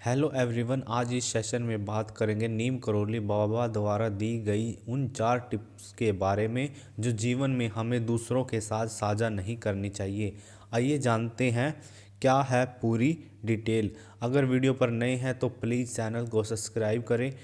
Hello everyone, आज इस session में बात करेंगे नीम करोली बाबा द्वारा दी गई उन 4 टिप्स के बारे में जो जीवन में हमें दूसरों के साथ साझा नहीं करनी चाहिए। आइए जानते हैं क्या है पूरी डिटेल। अगर वीडियो पर नए हैं तो प्लीज़ चैनल को सब्सक्राइब करें।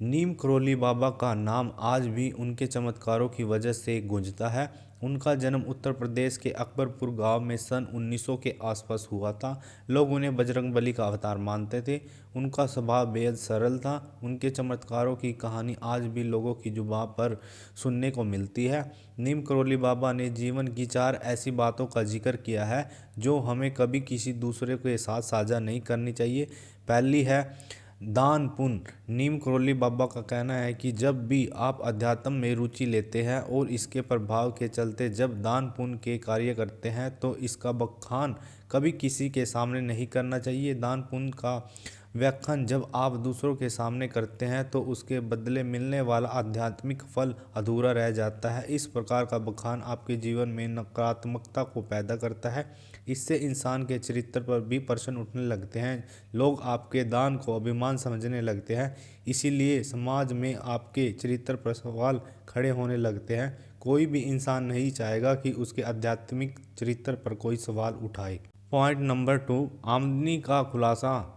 नीम करोली बाबा का नाम आज भी उनके चमत्कारों की वजह से गूंजता है। उनका जन्म उत्तर प्रदेश के अकबरपुर गांव में सन 1900 के आसपास हुआ था। लोग उन्हें बजरंगबली का अवतार मानते थे। उनका स्वभाव बेहद सरल था। उनके चमत्कारों की कहानी आज भी लोगों की जुबान पर सुनने को मिलती है। नीम करोली बाबा ने जीवन की 4 ऐसी बातों का जिक्र किया है जो हमें कभी किसी दूसरे के साथ साझा नहीं करनी चाहिए। पहली है दान पुण्य। नीम करोली बाबा का कहना है कि जब भी आप अध्यात्म में रुचि लेते हैं और इसके प्रभाव के चलते जब दान पुण्य के कार्य करते हैं तो इसका बखान कभी किसी के सामने नहीं करना चाहिए। दान पुण्य का व्याख्यान जब आप दूसरों के सामने करते हैं तो उसके बदले मिलने वाला आध्यात्मिक फल अधूरा रह जाता है। इस प्रकार का बखान आपके जीवन में नकारात्मकता को पैदा करता है। इससे इंसान के चरित्र पर भी प्रश्न उठने लगते हैं। लोग आपके दान को अभिमान समझने लगते हैं। इसीलिए समाज में आपके चरित्र पर सवाल खड़े होने लगते हैं। कोई भी इंसान नहीं चाहेगा कि उसके आध्यात्मिक चरित्र पर कोई सवाल उठाए। पॉइंट नंबर 2, आमदनी का खुलासा।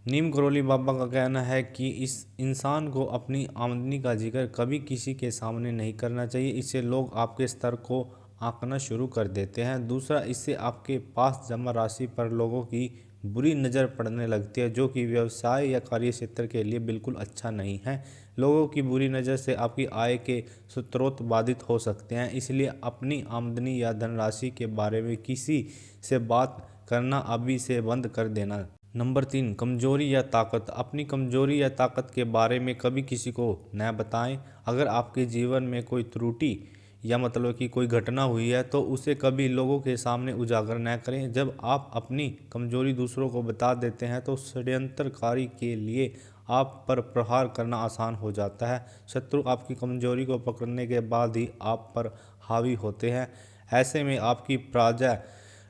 नीम करोली बाबा का कहना है कि इस इंसान को अपनी आमदनी का जिक्र कभी किसी के सामने नहीं करना चाहिए। इससे लोग आपके स्तर को आंकना शुरू कर देते हैं। दूसरा, इससे आपके पास जमा राशि पर लोगों की बुरी नज़र पड़ने लगती है, जो कि व्यवसाय या कार्य क्षेत्र के लिए बिल्कुल अच्छा नहीं है। लोगों की बुरी नज़र से आपकी आय के स्रोत बाधित हो सकते हैं। इसलिए अपनी आमदनी या धनराशि के बारे में किसी से बात करना अभी से बंद कर देना। नंबर 3, कमजोरी या ताकत। अपनी कमजोरी या ताकत के बारे में कभी किसी को न बताएं। अगर आपके जीवन में कोई त्रुटि या मतलब कि कोई घटना हुई है तो उसे कभी लोगों के सामने उजागर न करें। जब आप अपनी कमजोरी दूसरों को बता देते हैं तो षड्यंत्रकारी के लिए आप पर प्रहार करना आसान हो जाता है। शत्रु आपकी कमजोरी को पकड़ने के बाद ही आप पर हावी होते हैं। ऐसे में आपकी पराजय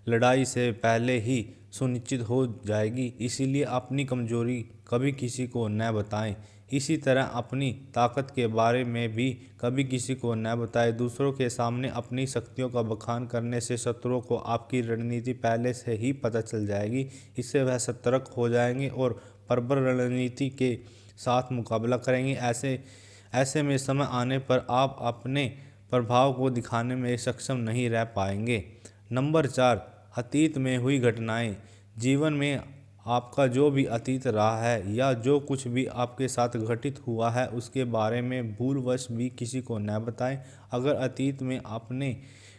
लड़ाई से पहले ही सुनिश्चित हो जाएगी। इसीलिए अपनी कमजोरी कभी किसी को न बताएं। इसी तरह अपनी ताकत के बारे में भी कभी किसी को न बताएं। दूसरों के सामने अपनी शक्तियों का बखान करने से शत्रुओं को आपकी रणनीति पहले से ही पता चल जाएगी। इससे वह सतर्क हो जाएंगे और प्रबल रणनीति के साथ मुकाबला करेंगे। ऐसे में समय आने पर आप अपने प्रभाव को दिखाने में सक्षम नहीं रह पाएंगे। नंबर 4, अतीत में हुई घटनाएं। जीवन में आपका जो भी अतीत रहा है या जो कुछ भी आपके साथ घटित हुआ है उसके बारे में भूलवश भी किसी को न बताएं। अगर अतीत में आपने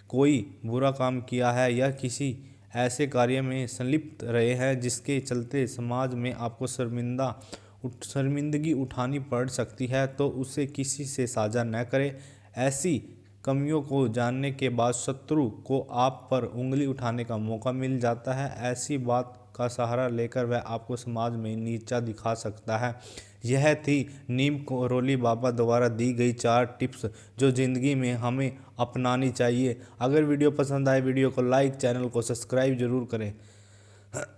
कोई बुरा काम किया है या किसी ऐसे कार्य में संलिप्त रहे हैं जिसके चलते समाज में आपको शर्मिंदगी उठानी पड़ सकती है तो उसे किसी से साझा न करें। ऐसी कमियों को जानने के बाद शत्रु को आप पर उंगली उठाने का मौका मिल जाता है। ऐसी बात का सहारा लेकर वह आपको समाज में नीचा दिखा सकता है। यह थी नीम करोली बाबा द्वारा दी गई 4 टिप्स जो ज़िंदगी में हमें अपनानी चाहिए। अगर वीडियो पसंद आए वीडियो को लाइक, चैनल को सब्सक्राइब जरूर करें।